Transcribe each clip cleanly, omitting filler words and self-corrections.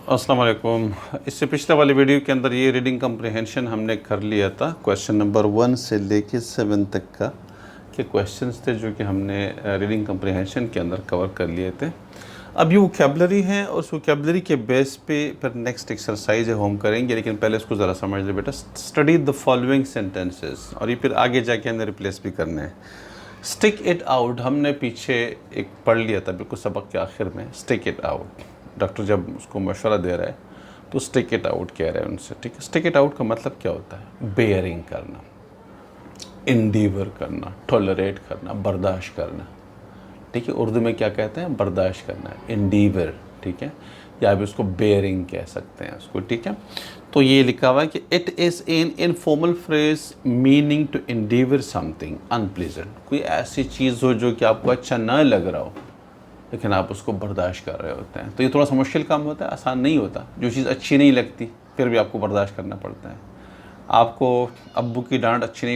अस्सलाम वालेकुम। इससे पिछले वाली वीडियो के अंदर ये रीडिंग कम्प्रिहेंशन हमने कर लिया था, क्वेश्चन नंबर 1 से लेके 7 तक का के क्वेश्चंस थे जो कि हमने रीडिंग कम्प्रिहेंशन के अंदर कवर कर लिए थे। अब ये वोकैबुलरी है और उस वोकैबुलरी के बेस पे फिर नेक्स्ट एक्सरसाइज है होम करेंगे, लेकिन पहले इसको ज़रा समझ ले बेटा। स्टडी द फॉलोइंग सेंटेंसेस, और ये फिर आगे जाके हमने रिप्लेस भी करने हैं। स्टिक इट आउट हमने पीछे एक पढ़ लिया था बिल्कुल सबक के आखिर में। स्टिक इट आउट, डॉक्टर जब उसको मशवरा दे रहा है तो स्टिक इट आउट कह रहे हैं उनसे, ठीक है। स्टिक इट आउट का मतलब क्या होता है? बेयरिंग करना, इंडीवर करना, टॉलरेट करना, बर्दाश्त करना, ठीक है। उर्दू में क्या कहते हैं? बर्दाश्त करना, इंडीवर, ठीक है, या भी उसको बेयरिंग कह सकते हैं उसको, ठीक है। तो ये लिखा हुआ है कि it is an informal phrase meaning to endeavour something unpleasant. कोई ऐसी चीज़ हो जो कि आपको अच्छा ना लग रहा हो लेकिन आप उसको बर्दाश्त कर रहे होते हैं, तो ये थोड़ा सा मुश्किल काम होता है, आसान नहीं होता। जो चीज़ अच्छी नहीं लगती फिर भी आपको बर्दाश्त करना पड़ता है। आपको अब्बू की डांट अच्छी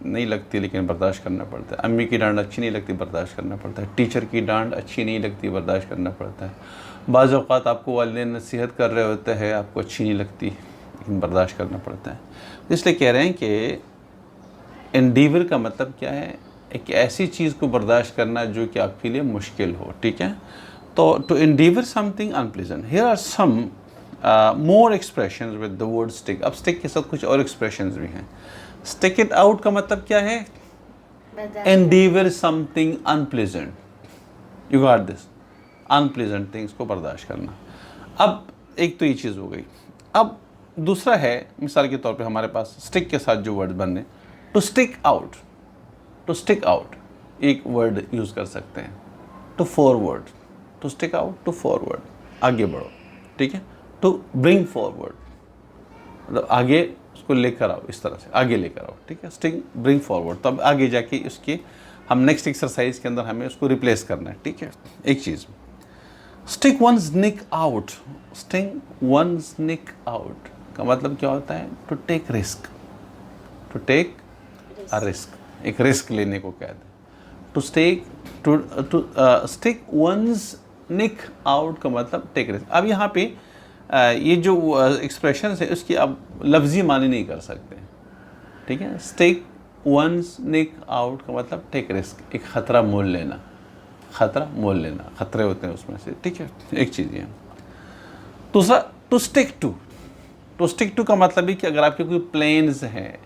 नहीं लगती लेकिन बर्दाश्त करना पड़ता है। अम्मी की डांट अच्छी नहीं लगती, बर्दाश्त करना पड़ता है। टीचर की डांट अच्छी नहीं लगती, बर्दाश्त करना पड़ता है। बाज़ औक़ात आपको वालिदैन नसीहत कर रहे होते हैं, आपको अच्छी नहीं लगती लेकिन बर्दाश्त करना पड़ता है। इसलिए कह रहे हैं कि एंडीवर का मतलब क्या है? एक ऐसी चीज़ को बर्दाश्त करना जो कि आपके लिए मुश्किल हो, ठीक है। तो to endeavour something unpleasant, here are some more expressions with the word stick. अब स्टिक के साथ कुछ और एक्सप्रेशंस भी हैं। स्टिक इट आउट का मतलब क्या है? Endeavour something unpleasant, you got this, unpleasant things को बर्दाश्त करना। अब एक तो ये चीज़ हो गई। अब दूसरा है, मिसाल के तौर पे हमारे पास स्टिक के साथ जो वर्ड बनने, to stick out. To stick out एक वर्ड यूज़ कर सकते हैं, to forward, to stick out, to forward, आगे बढ़ो, ठीक है। टू ब्रिंग फॉरवर्ड मतलब आगे उसको लेकर आओ, इस तरह से आगे लेकर आओ, ठीक है। स्टिक, ब्रिंग फॉरवर्ड, तो अब आगे जाके उसकी हम नेक्स्ट एक्सरसाइज के अंदर हमें उसको रिप्लेस करना है, ठीक है। एक चीज़, stick one's neck out. Stick one's neck out का मतलब क्या होता है? To take risk, to take a risk, एक रिस्क लेने को कहते हैं। To stick one's neck out का मतलब टेक रिस्क। अब यहाँ पे ये जो एक्सप्रेशन है उसकी अब लफ्जी मानी नहीं कर सकते, ठीक है। स्टिक वंस निक आउट का मतलब टेक रिस्क, एक ख़तरा मोल लेना, ख़तरा मोल लेना, ख़तरे होते हैं उसमें से, ठीक है। एक चीज़ ये। दूसरा, to stick to. To stick to का मतलब ही कि अगर आपके कोई प्लान्स हैं,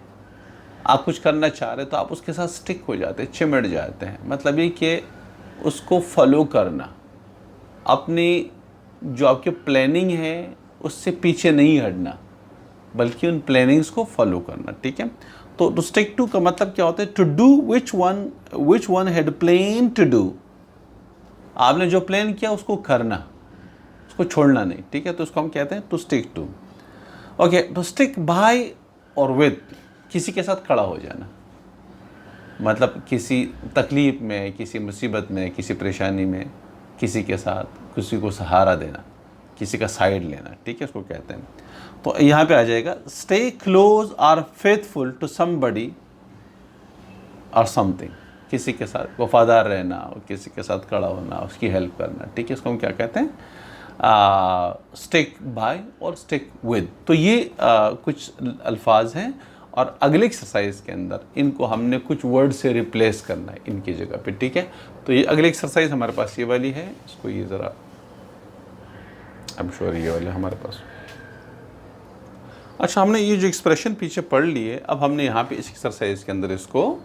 आप कुछ करना चाह रहे तो आप उसके साथ स्टिक हो जाते हैं, चिमट जाते हैं। मतलब ये कि उसको फॉलो करना, अपनी जो आपकी प्लानिंग है उससे पीछे नहीं हटना बल्कि उन प्लानिंग्स को फॉलो करना, ठीक है। तो टू स्टिक टू का मतलब क्या होता है? To do which one had plan to do. आपने जो प्लान किया उसको करना, उसको छोड़ना नहीं, ठीक है। तो उसको हम कहते हैं to stick to. Okay, to stick by और विद, किसी के साथ खड़ा हो जाना, मतलब किसी तकलीफ़ में, किसी मुसीबत में, किसी परेशानी में किसी के साथ किसी को सहारा देना, किसी का साइड लेना, ठीक है, उसको कहते हैं। तो यहाँ पे आ जाएगा स्टे क्लोज और फेथफुल टू समबडी और समथिंग, किसी के साथ वफादार रहना और किसी के साथ खड़ा होना, उसकी हेल्प करना, ठीक है। इसको हम क्या कहते हैं? स्टिक बाय और स्टिक विद। तो ये कुछ अल्फाज हैं और अगले एक्सरसाइज के अंदर इनको हमने कुछ वर्ड से रिप्लेस करना है इनकी जगह पे, ठीक है। तो ये अगली एक्सरसाइज हमारे पास ये वाली है, इसको ये ज़रा अब श्योर ये वाली हमारे पास। अच्छा, हमने ये जो एक्सप्रेशन पीछे पढ़ लिए, अब हमने यहाँ पे इस एक्सरसाइज के अंदर इसको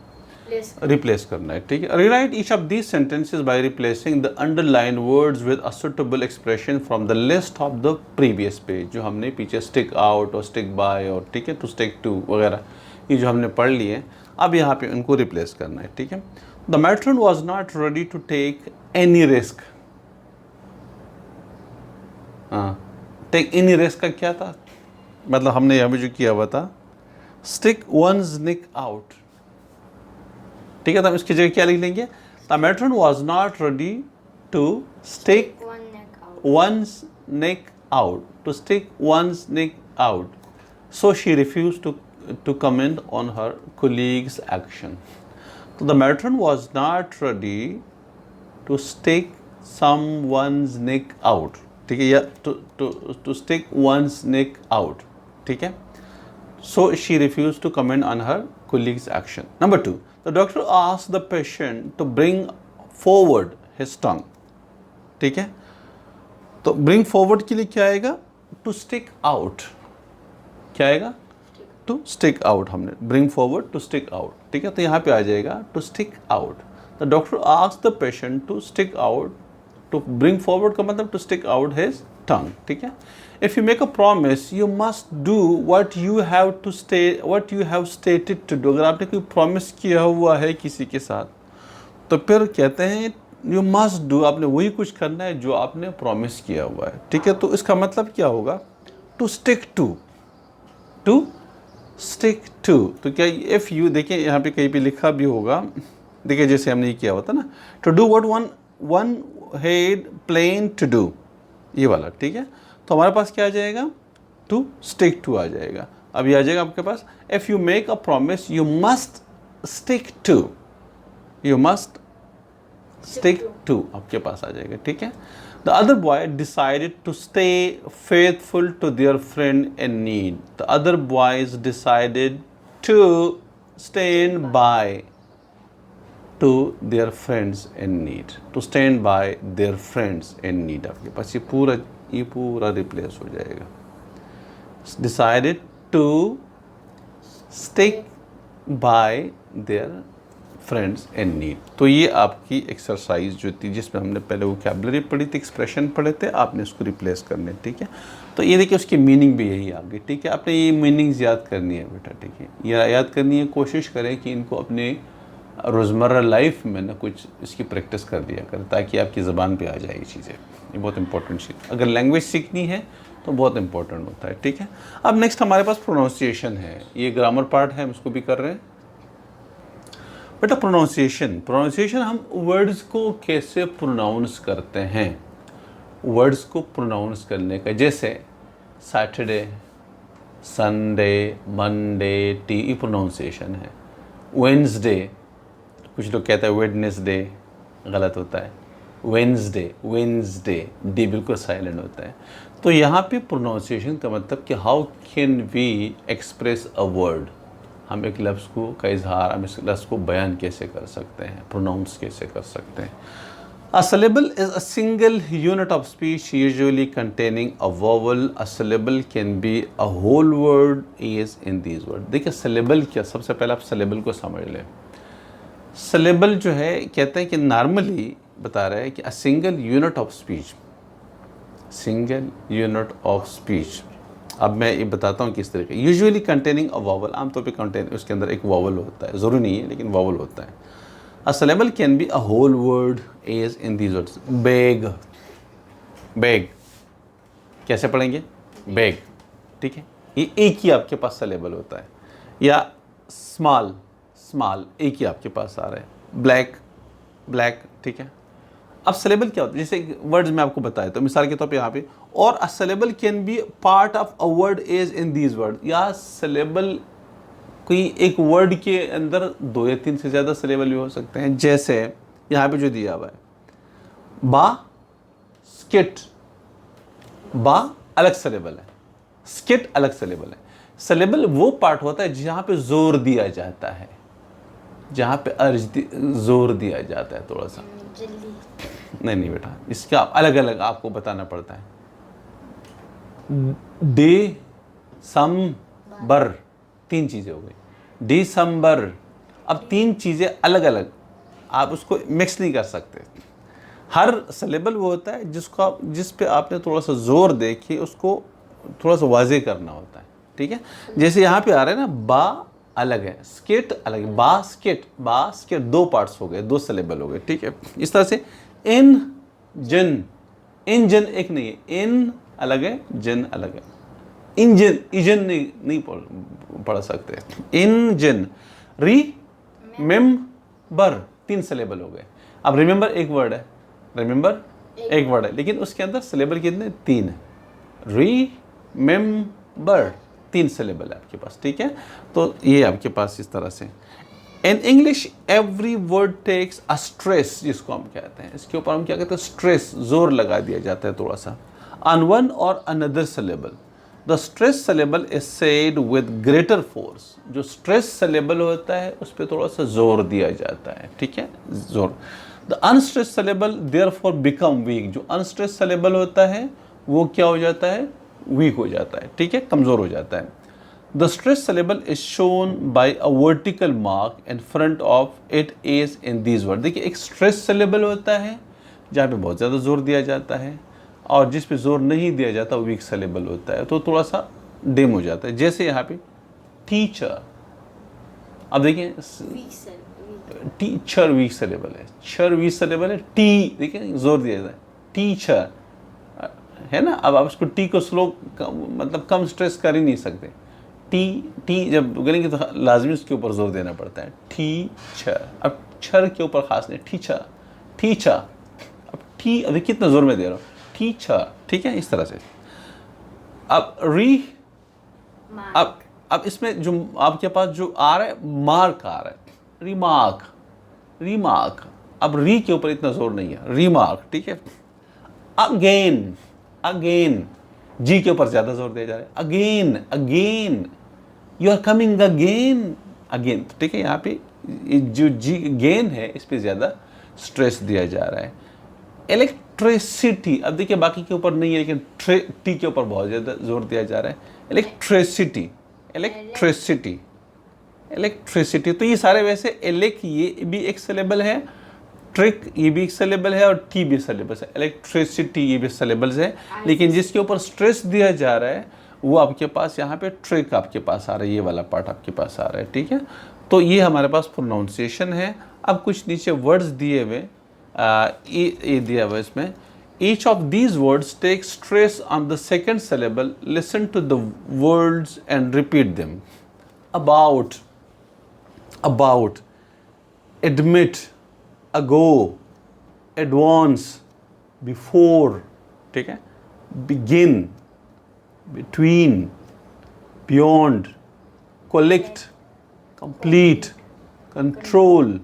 रिप्लेस करना है, ठीक है। Rewrite each of these sentences by replacing the underline words with a suitable expression from the list of the previous page. जो हमने पीछे स्टिक आउट और स्टिक बाय और, ठीक है, टू स्टिक टू वगैरह ये जो हमने पढ़ लिए, अब यहाँ पे उनको रिप्लेस करना है, ठीक है। The matron was not ready to take any risk. हाँ, टेक एनी रिस्क का क्या था? मतलब हमने यहाँ पे जो किया हुआ था स्टिक वंस निक आउट, ठीक है। तो हम इसकी जगह क्या लिख लेंगे? The matron was not ready to stick one's neck out, to stick one's neck out, so she refuse to comment on her colleague's action. तो the matron was not ready to stick someone's neck out, ठीक है, या to stick one's neck out, ठीक है. So she refused to comment on her colleague's action. Number 2, the doctor asked the patient to bring forward his tongue, ठीक है. तो bring forward के लिए क्या आएगा? To stick out. क्या आएगा? To stick out. हमने bring forward to stick out, ठीक है. तो यहाँ पे आ जाएगा to stick out. The doctor asked the patient to stick out. To bring forward का मतलब to stick out his tongue, ठीक है. If you make a promise, you must do what you have stated to do. अगर आपने कोई promise किया हुआ है किसी के साथ, तो फिर कहते हैं you must do, आपने वही कुछ करना है जो आपने promise किया हुआ है, ठीक है. तो इसका मतलब क्या होगा? To stick to. To stick to. तो क्या if you, देखिए यहाँ पे कहीं पे लिखा भी होगा, देखिए जैसे हमने ये किया होता ना, to do what one had planned to do, ये वाला, ठीक है. तो हमारे पास क्या आ जाएगा? टू स्टिक टू आ जाएगा. अब ये आ जाएगा आपके पास, if you make a promise you must stick to, you must stick to आपके पास आ जाएगा, ठीक है. The other boy decided to stay faithful to their friend in need. The other boys decided to stand by to their friends in need. To stand by their friends in need. आपके पास ये पूरा replace हो जाएगा. Decided to stick by their friends in need. तो ये आपकी exercise जो थी जिसमें हमने पहले वोकैबुलरी पढ़ी थी, एक्सप्रेशन पढ़े थे, आपने उसको रिप्लेस करने, ठीक है. तो ये देखिए उसकी मीनिंग भी यही आ गई, ठीक है. आपने ये मीनिंग्स याद करनी है बेटा, ठीक है. ये याद करनी है, कोशिश करें कि इनको अपने रोज़मर्रा लाइफ में ना कुछ इसकी प्रैक्टिस कर दिया करें ताकि आपकी ज़बान पे आ जाए ये चीज़ें. ये बहुत इंपॉर्टेंट चीज़, अगर लैंग्वेज सीखनी है तो बहुत इंपॉर्टेंट होता है, ठीक है. अब नेक्स्ट हमारे पास प्रोनाउंसिएशन है. ये ग्रामर पार्ट है, हम इसको भी कर रहे हैं बेटा. प्रोनाउंसिएशन हम वर्ड्स को कैसे प्रोनाउंस करते हैं, वर्ड्स को प्रोनाउंस करने का, जैसे सैटरडे, संडे, मंडे, ये प्रोनाउंसिएशन है. वेंसडे, कुछ लोग कहते हैं वेडनेसडे, गलत होता है. वेंसडे, डी बिल्कुल साइलेंट होता है. तो यहाँ पे प्रोनाउंसिएशन का मतलब कि how can we express a word, हम एक लफ्ज़ को का इजहार, हम इस लफ्ज़ को बयान कैसे कर सकते हैं, प्रोनाउंस कैसे कर सकते हैं. A syllable is a single unit of speech usually containing a vowel. A syllable can be a whole word as in these words. देखिए syllable क्या, सबसे पहले आप syllable को समझ लें. syllable जो है कहते हैं कि नॉर्मली बता रहा है कि a single unit of speech, single unit of speech. अब मैं ये बताता हूँ किस तरीके. यूजुअली कंटेनिंग अ वॉवल, आमतौर पे कंटेन उसके अंदर एक वॉवल होता है, ज़रूरी नहीं है लेकिन वॉवल होता है. A syllable can be a whole word as in these words. Bag, bag, कैसे पढ़ेंगे? Bag, ठीक है. ये एक ही आपके पास syllable होता है. या small, small, एक ही आपके पास आ रहा है. Black, black, ठीक है. अब syllable क्या होता है? जैसे वर्ड्स में आपको बताया, तो मिसाल के तौर पे यहाँ पे, और a syllable can be part of a word as in these words. या syllable कोई एक वर्ड के अंदर 2 या 3 से ज़्यादा सिलेबल भी हो सकते हैं. जैसे यहाँ पे जो दिया हुआ है, बास्केट, बा अलग सिलेबल है, स्किट अलग सिलेबल है. सिलेबल वो पार्ट होता है जहाँ पे जोर दिया जाता है, जहाँ पे जोर दिया जाता है थोड़ा सा. नहीं बेटा, इसका अलग अलग आपको बताना पड़ता है. दिसंबर, 3 चीज़ें हो गई. दिसंबर, अब 3 चीज़ें अलग अलग, आप उसको मिक्स नहीं कर सकते. हर सिलेबल वो होता है जिस पे आपने थोड़ा सा जोर दे के उसको थोड़ा सा वाज़े करना होता है, ठीक है. जैसे यहाँ पे आ रहा है ना, बा अलग है, स्केट अलग है. बास्केट 2 पार्ट्स हो गए, 2 सिलेबल हो गए, ठीक है. इस तरह से इंजन एक नहीं है, इन अलग है, जन अलग है. इंजन नहीं पढ़ सकते. इंजन. रिमेंबर 3 सिलेबल हो गए. अब रिमेंबर एक वर्ड है, लेकिन उसके अंदर सिलेबल कितने? 3 है. रिमेंबर 3 सिलेबल है आपके पास, ठीक है. तो ये आपके पास इस तरह से. In English every word takes a stress, जिसको हम कहते हैं, इसके ऊपर हम क्या कहते हैं? स्ट्रेस, जोर लगा दिया जाता है थोड़ा सा. ऑन वन और another syllable the stress syllable is said with greater force. जो स्ट्रेस सिलेबल होता है उस पर थोड़ा सा जोर दिया जाता है, ठीक है, जोर। The unstress syllable therefore become weak. जो अनस्ट्रेस सिलेबल होता है वो क्या हो जाता है, वीक हो जाता है, ठीक है, कमज़ोर हो जाता है। The stress syllable is shown by a vertical mark in front of it is in these word. देखिए एक स्ट्रेस सिलेबल होता है जहाँ पे बहुत ज़्यादा जोर दिया जाता है, और जिस पे जोर नहीं दिया जाता वो वीक सिलेबल होता है, तो थोड़ा सा डिम हो जाता है। जैसे यहाँ पे टीचर, अब देखिए टीचर वीक सिलेबल है, चर वीक सिलेबल है, टी देखिए जोर दिया जाता है, टीचर है ना। अब आप उसको टी को स्लो मतलब कम स्ट्रेस कर ही नहीं सकते। टी जब बोलेंगे तो लाजमी उसके ऊपर जोर देना पड़ता है, टीचर। अब छर के ऊपर खास नहीं, टीचर टीचर। अब टी अभी कितना जोर में दे रहा हूँ, टीचर, ठीक है, इस तरह से। अब अब इसमें जो आपके पास जो आ रहा है मार्क आ रहा है, रिमार्क रिमार्क। अब री के ऊपर इतना जोर नहीं है, रिमार्क, ठीक है। अगेन अगेन, जी के ऊपर ज्यादा जोर दिया जा रहा है, again again, you are coming again again, ठीक है। यहाँ पे जो जी गेन है इस पे ज्यादा स्ट्रेस दिया जा रहा है। इलेक्ट्रिसिटी, अब देखिए बाकी के ऊपर नहीं है लेकिन टी के ऊपर बहुत ज्यादा जोर दिया जा रहा है। इलेक्ट्रिसिटी इलेक्ट्रिसिटी इलेक्ट्रिसिटी, तो ये सारे वैसे इलेक ये भी एक सिलेबल है, ट्रिक ये भी एक सिलेबल है, और टी भी सिलेबस है। इलेक्ट्रिसिटी ये भी सिलेबल्स है, लेकिन जिसके ऊपर स्ट्रेस दिया जा रहा है वो आपके पास यहाँ पे ट्रिक आपके पास आ रहा है, ये वाला पार्ट आपके पास आ रहा है, ठीक है। तो ये हमारे पास प्रोनाउंसिएशन है। अब कुछ नीचे वर्ड्स दिए हुए, ये दिया हुआ इसमें, each of these words take stress on the second syllable, listen to the words and repeat them. About about, admit, ago, advance, before, ठीक है, begin, between, beyond, collect, complete, control,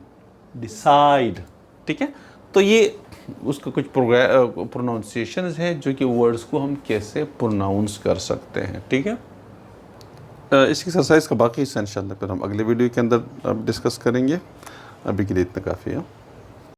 decide, ठीक है। तो ये उसका कुछ प्रोनाउंसिएशंस है जो कि वर्ड्स को हम कैसे प्रोनाउंस कर सकते हैं, ठीक है। इस एक्सरसाइज का बाकी हिस्सा इंशाल्लाह फिर हम अगले वीडियो के अंदर डिस्कस करेंगे। अभी के लिए इतना काफ़ी है।